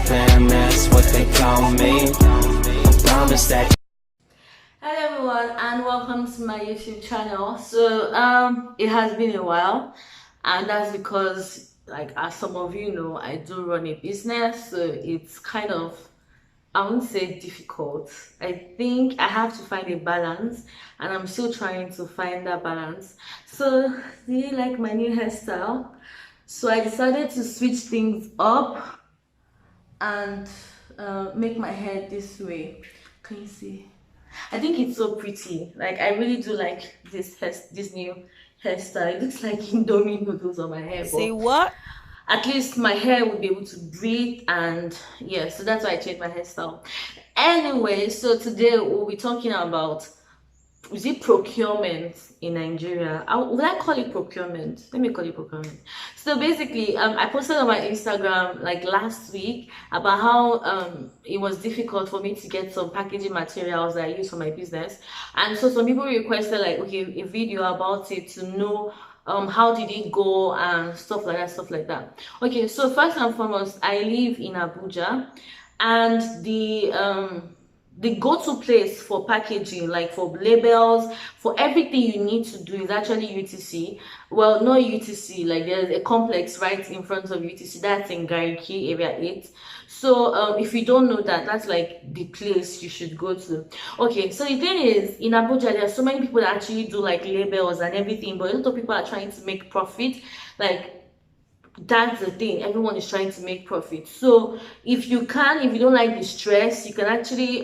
fam, that's what they call me. I promise that. Hello everyone and welcome to my YouTube channel. So it has been a while, and that's because, like, as some of you know, I do run a business, so it's kind of, I won't say difficult. I think I have to find a balance, and I'm still trying to find that balance. So do you like my new hairstyle? So I decided to switch things up and make my hair this way. Can you see? I think it's so pretty. Like, I really do like this new hairstyle. It looks like Indomie noodles on my hair. Say but what? at least my hair will be able to breathe, and yeah, so that's why I changed my hairstyle. Anyway, so today we'll be talking about, is it procurement in Nigeria? Would I call it procurement? Let me call it procurement. So basically, I posted on my Instagram like last week about how it was difficult for me to get some packaging materials that I use for my business, and so some people requested, like, okay, a video about it to know how did it go and stuff like that. Okay, so first and foremost, I live in Abuja, and the go-to place for packaging, like for labels, for everything you need to do, is actually UTC. Well, not UTC, like there's a complex right in front of UTC, that's in Gariki area 8. So if you don't know that, that's like the place you should go to. Okay, so the thing is, in Abuja there are so many people that actually do like labels and everything, but a lot of people are trying to make profit. Like, that's the thing, everyone is trying to make profit. So if you don't like the stress, you can actually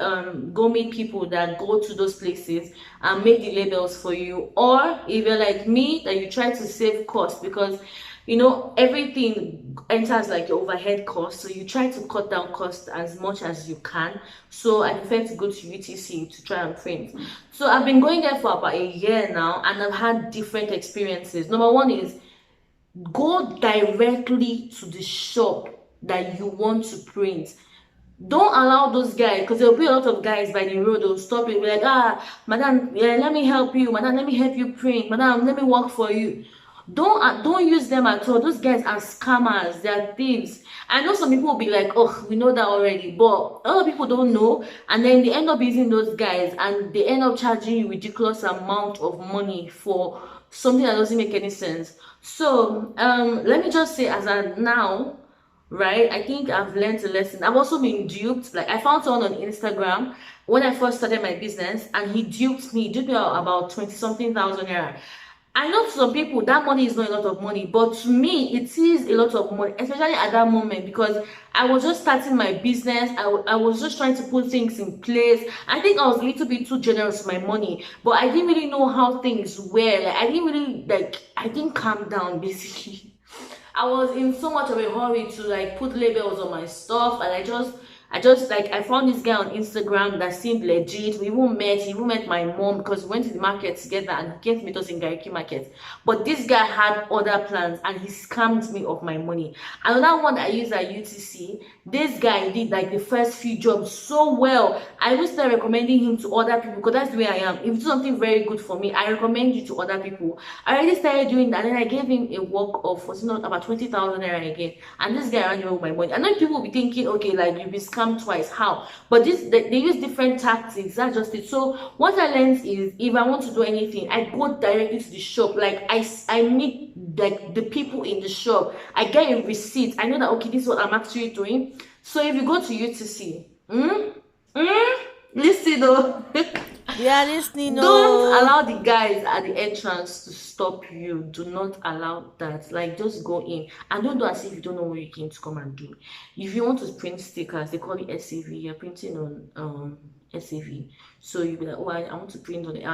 go meet people that go to those places and make the labels for you. Or if you're like me, that you try to save cost, because you know everything enters like your overhead cost, so you try to cut down cost as much as you can. So I prefer to go to UTC to try and print. So I've been going there for about a year now, and I've had different experiences. Number one is, go directly to the shop that you want to print. Don't allow those guys, because there'll be a lot of guys by the road. They'll stop you, be like, madam, yeah, let me help you, madam, let me help you print, madam, let me work for you. Don't use them at all. Those guys are scammers, they're thieves. I know some people will be like, oh, we know that already, but a lot of people don't know, and then they end up using those guys, and they end up charging you ridiculous amount of money for something that doesn't make any sense. So let me just say, as of now, right, I think I've learned a lesson. I've also been duped. Like, I found someone on Instagram when I first started my business, and he duped me about 20 something thousand naira. I know to some people that money is not a lot of money, but to me it is a lot of money, especially at that moment, because I was just starting my business. I was just trying to put things in place. I think I was a little bit too generous with my money, but I didn't really know how things were. Like, I didn't calm down basically. I was in so much of a hurry to like put labels on my stuff, and I just like, I found this guy on Instagram that seemed legit. He even met my mom, because we went to the market together, and he came to meet us in Gariki market. But this guy had other plans, and he scammed me of my money. Another one I used at UTC, this guy did like the first few jobs so well. I will start recommending him to other people, because that's the way I am. If you do something very good for me, I recommend you to other people. I already started doing that, and then I gave him a work of, was not about 20,000 naira again, and this guy ran away with my money. And then people will be thinking, okay, like, you'll be scammed twice, how? But they use different tactics, that's just it. So what I learned is, if I want to do anything, I go directly to the shop. Like, I meet like the people in the shop, I get a receipt, I know that, okay, this is what I'm actually doing. So if you go to UTC, listen though. Yeah, listening. Don't allow the guys at the entrance to stop you. Do not allow that. Like, just go in, and don't do as if you don't know what you came to come and do. If you want to print stickers, they call it SAV. You're printing on SAV. So you'll be like, oh, I want to print on it.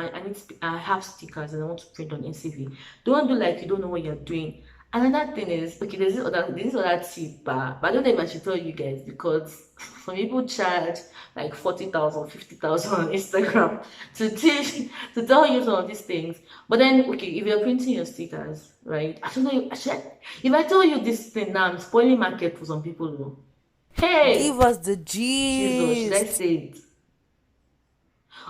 I have stickers and I want to print on SAV. Don't do like you don't know what you're doing. Another thing is, okay, there's this other tip, but I don't know if I should tell you guys, because some people charge like 40,000, 50,000 on Instagram to teach, to tell you some of these things. But then, okay, if you're printing your stickers, right? I don't know, if I tell you this thing now, I'm spoiling market for some people though. Hey, Give us the Jesus, should I gist. say it?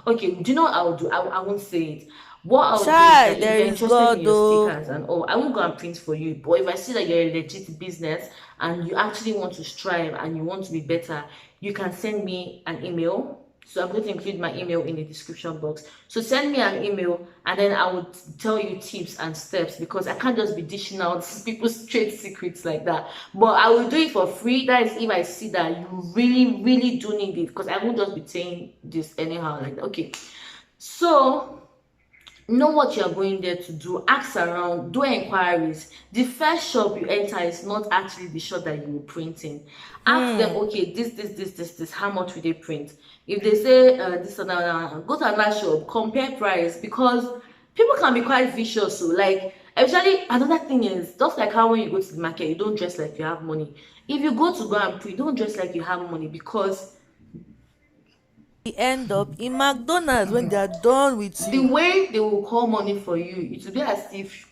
Okay, do you know what I'll do? I won't say it. What I'll do is Child, that if there you're is interested in God your though. stickers and all, I won't go and print for you. But if I see that you're a legit business and you actually want to strive and you want to be better, you can send me an email. So I'm going to include my email in the description box. So send me an email and then I would tell you tips and steps, because I can't just be dishing out people's trade secrets like that. But I will do it for free. That is if I see that you really, really do need it, because I won't just be saying this anyhow like that. Okay. So know what you're going there to do, ask around, do inquiries. The first shop you enter is not actually the shop that you will print in. Ask them, okay, this, how much will they print? If they say this and that, go to another shop, compare price, because people can be quite vicious. So like, especially another thing is just like how when you go to the market, you don't dress like you have money. If you go to go and print, don't dress like you have money, because End up in McDonald's when they are done with the you. way they will call money for you, it will be as if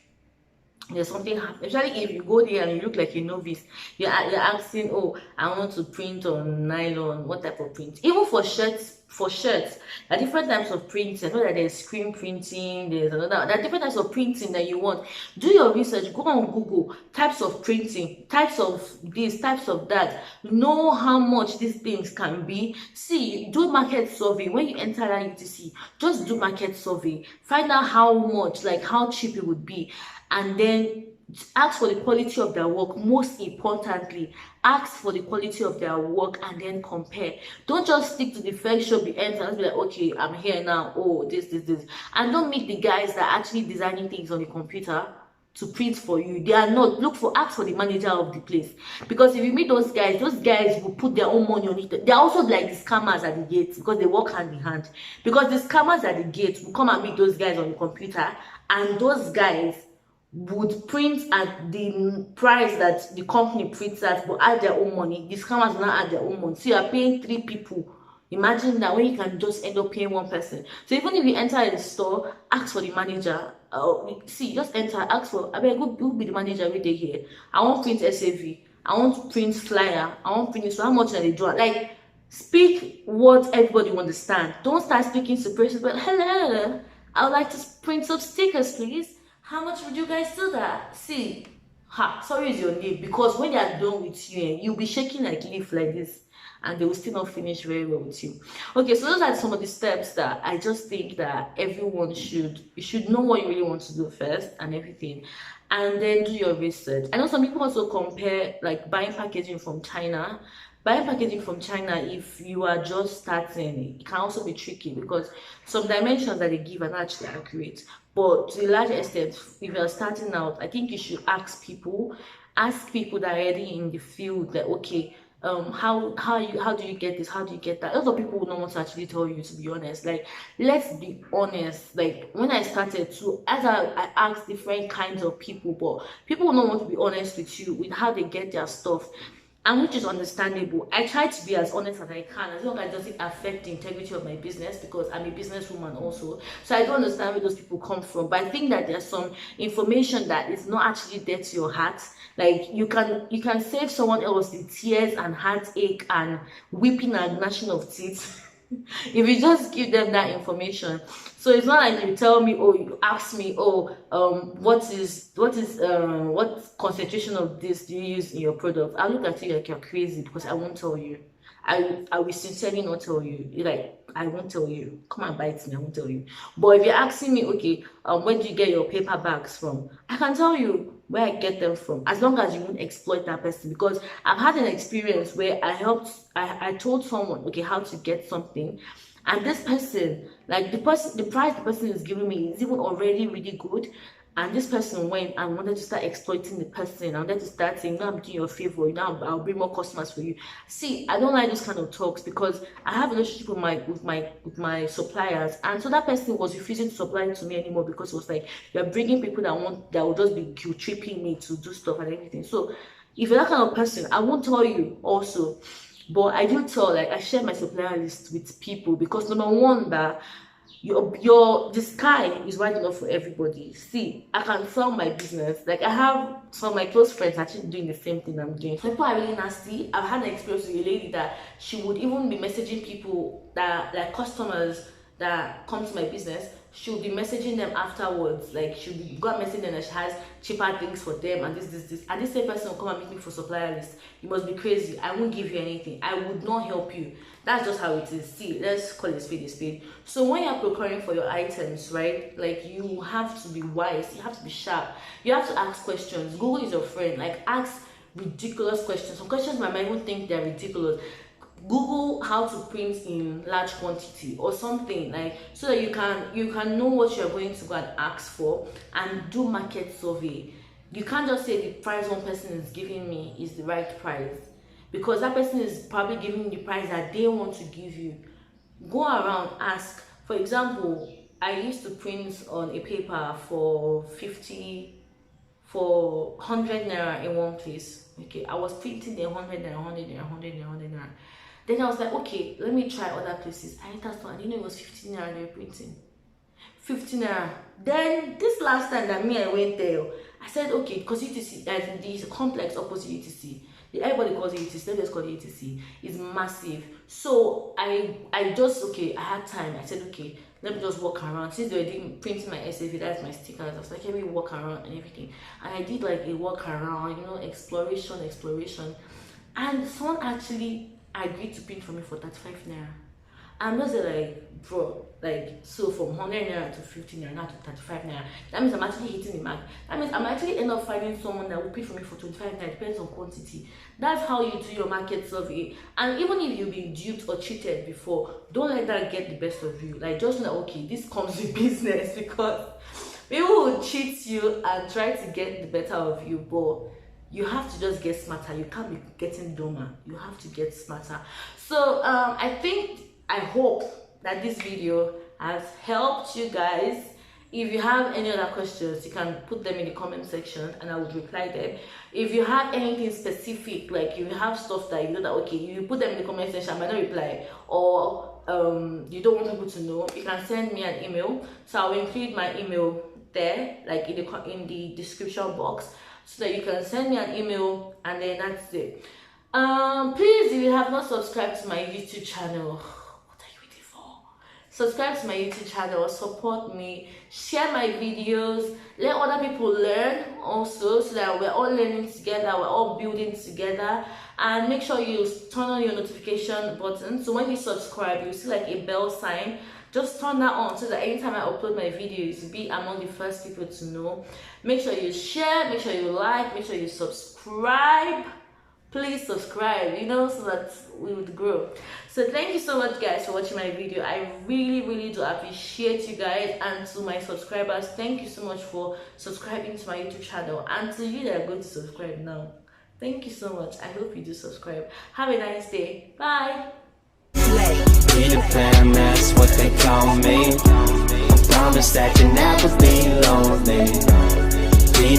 there's something happen. Especially if you go there and you look like a novice, you're asking, oh, I want to print on nylon. What type of print? Even for shirts, there are different types of printing. I know that there's screen printing, there's another, there are different types of printing that you want. Do your research, go on Google, types of printing, types of this, types of that. Know how much these things can be. See, do market survey. When you enter that UTC, just do market survey. Find out how much, like how cheap it would be, and then ask for the quality of their work. Most importantly, ask for the quality of their work and then compare. Don't just stick to the first shop you enter and be like, okay, I'm here now, oh, this, and don't meet the guys that are actually designing things on the computer to print for you. They are not. Ask for the manager of the place, because if you meet those guys will put their own money on it. They're also like the scammers at the gate, because they work hand in hand. Because the scammers at the gate will come and meet those guys on the computer, and those guys would print at the price that the company prints at, but add their own money. The scammers will not add their own money. So you are paying 3 people. Imagine that, when you can just end up paying one person. So even if you enter a store, ask for the manager. See, just enter, ask for, I mean, who be the manager right there here? I want print SAV. I want to print flyer. I want print, so how much are they draw? Like, speak what everybody will understand. Don't start speaking superior, but hello, I would like to print some stickers, please. How much would you guys do that? See, sorry is your name, because when they are done with you, you'll be shaking like leaf like this, and they will still not finish very well with you. Okay, so those are some of the steps that I just think that everyone you should know what you really want to do first and everything, and then do your research. I know some people also compare like buying packaging from China. Buying packaging from China, if you are just starting, it can also be tricky, because some dimensions that they give are not actually accurate. But to a large extent, if you're starting out, I think you should ask people that are already in the field, that okay, how do you get this, how do you get that. A lot of people will not want to actually tell you, to be honest. Like, let's be honest. Like, when I started to, as I asked different kinds of people, but people will not want to be honest with you with how they get their stuff, and which is understandable. I try to be as honest as I can, as long as it doesn't affect the integrity of my business, because I'm a businesswoman also. So I don't understand where those people come from. But I think that there's some information that is not actually dear to your heart. Like, you can save someone else the tears and heartache and weeping and gnashing of teeth if you just give them that information. So it's not like you tell me, oh, you ask me, oh, what concentration of this do you use in your product? I'll look at you like you're crazy, because I won't tell you. I will sincerely not tell you. Like, I won't tell you. Come and bite me, I won't tell you. But if you're asking me, okay, where do you get your paper bags from? I can tell you where I get them from, as long as you won't exploit that person. Because I've had an experience where I told someone, okay, how to get something, and this person, like, the price the person is giving me is even already really good, and this person went and wanted to start exploiting the person. I wanted to start saying, no, I'm doing you a favor, now I'll bring more customers for you. See, I don't like those kind of talks, because I have a relationship with my suppliers, and so that person was refusing to supply to me anymore, because it was like, you're bringing people that will just be guilt tripping me to do stuff and everything. So if you're that kind of person, I won't tell you also. But I do tell, like, I share my supplier list with people, because number one, that the sky is wide enough for everybody. See, I can sell my business. Like, I have some of my close friends actually doing the same thing I'm doing. Some people are really nasty. I've had an experience with a lady that she would even be messaging people, that like customers that come to my business. she'll be messaging them afterwards. Like she'll be go and message them that she has cheaper things for them and this. And this same person will come and meet me for supplier list. You must be crazy. I won't give you anything. I would not help you. That's just how it is. See, let's call it spade a spade. So when you're procuring for your items, right, like you have to be wise, you have to be sharp, you have to ask questions. Google is your friend. Like ask ridiculous questions. Some questions might even think they're ridiculous. Google how to print in large quantity or something, like so that you can know what you're going to go and ask for, and do market survey. You can't just say the price one person is giving me is the right price, because that person is probably giving the price that they want to give you. Go around, ask. For example, I used to print on a paper for 100 naira in one place. Okay, I was printing the 100 naira. Then I was like, okay, let me try other places. I entered store and it was 15 naira they were printing. 15 naira. Then this last time that I went there, I said, okay, because UTC, the complex opposite UTC, everybody calls it UTC, let's call it UTC, is massive. So I had time. I said, okay, let me just walk around. Since they were doing printing my SAV, that's my stickers, I was like, let me walk around and everything. And I did like a walk around, exploration. And someone actually agreed to print for me for 35 naira. I'm just like, bro, like, so from 100 naira to 50 naira, now to 35 naira. That means I'm actually hitting the mark. That means I'm actually end up finding someone that will print for me for 25 naira, depends on quantity. That's how you do your market survey. And even if you've been duped or cheated before, don't let that get the best of you. Like, just know, okay, this comes with business, because people will cheat you and try to get the better of you, but you have to just get smarter. You can't be getting dumber. You have to get smarter. So I hope that this video has helped you guys. If you have any other questions, you can put them in the comment section and I will reply them. If you have anything specific, like you have stuff that you know that, okay, you put them in the comment section, I might not reply, or you don't want people to know, you can send me an email. So I will include my email there, like in the description box, so that you can send me an email, and then that's it. Please, if you have not subscribed to my YouTube channel, what are you waiting for? Subscribe to my YouTube channel, support me, share my videos, let other people learn also, so that we're all learning together, we're all building together. And make sure you turn on your notification button, so when you subscribe, you see like a bell sign. Just turn that on so that anytime I upload my videos, you'll be among the first people to know. Make sure you share, make sure you like, make sure you subscribe. Please subscribe, so that we would grow. So thank you so much, guys, for watching my video. I really do appreciate you guys. And to my subscribers, thank you so much for subscribing to my YouTube channel. And to you that are going to subscribe now, thank you so much. I hope you do subscribe. Have a nice day. Bye. Peter Pan, that's what they call me. I promise that you'll never be lonely.